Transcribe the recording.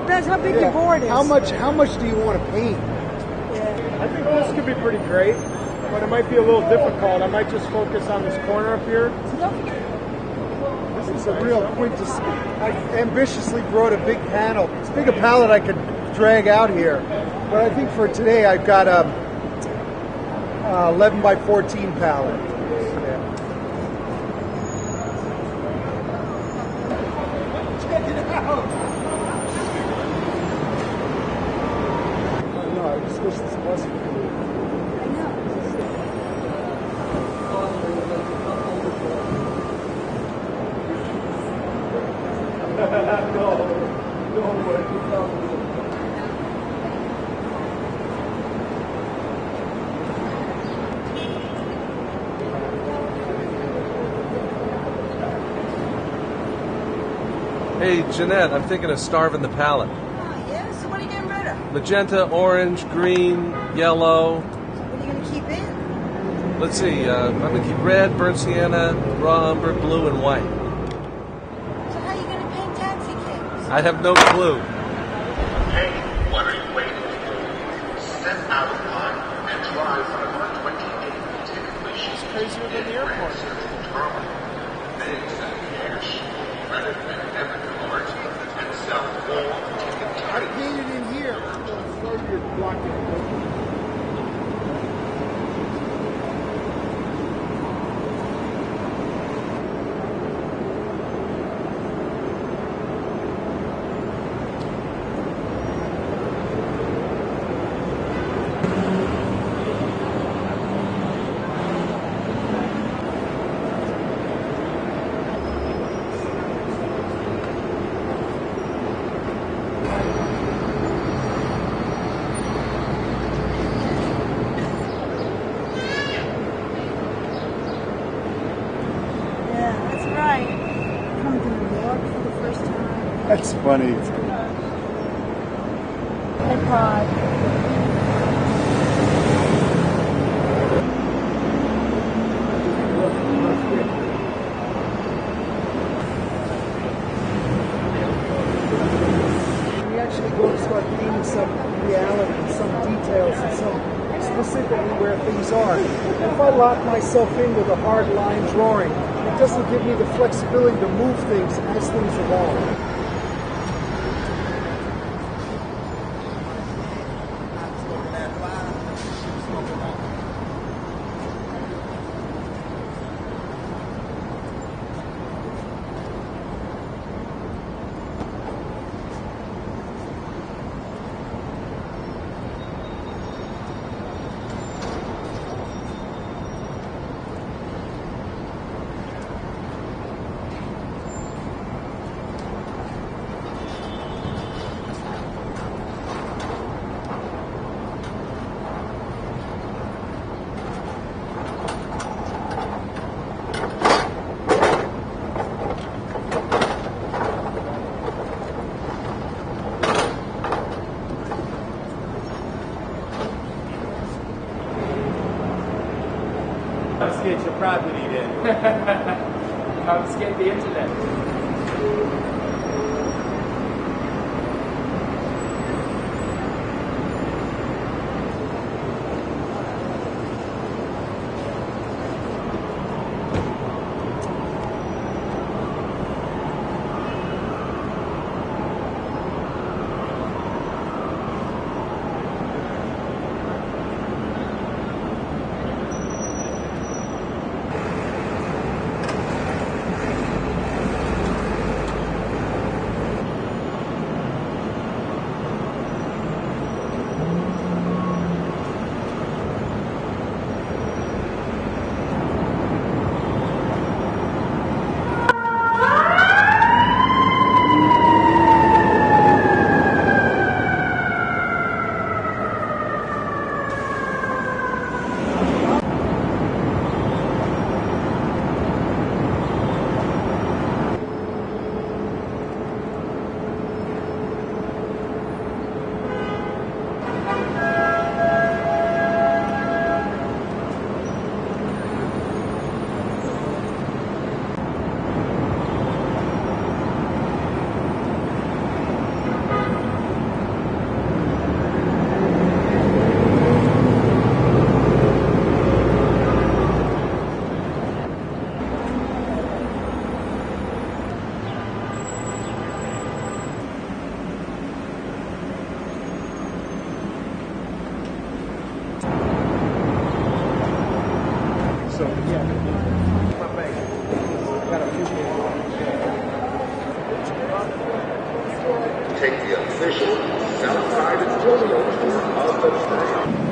depends how big the board is. How much do you want to paint? Yeah. I think this could be pretty great, but it might be a little difficult. I might just focus on this corner up here. This is a real quintessence. I ambitiously brought a big panel. It's big a palette I could drag out here, but I think for today I've got a 11 by 14 palette. Check it out! No, I just wish this wasn't cool. Hey, Jeanette, I'm thinking of starving the palette. Oh, yes? What are you getting rid of? Magenta, orange, green, yellow. What are you going to keep in? Let's see, I'm going to keep red, burnt sienna, raw umber, blue, and white. So how are you going to paint taxi cabs? I have no clue. Hey, what are you waiting for? Step out of line and drive on a 128 ticket machine. It's crazier than the airport. Terminal. Then accept cash, credit, and debit cards, and sell all ticket I types. painted in here. Throw your block in. Yeah, that's right. Come to New York for the first time. That's funny. Hey, Pod. We actually go to start painting some reality, some details, and some specifically where things are. If I lock myself in with a hard line drawing, it doesn't give me the flexibility to move things as things evolve. Confiscate your property then. Confiscate the internet. Take the official self-guided photo tour of the firm.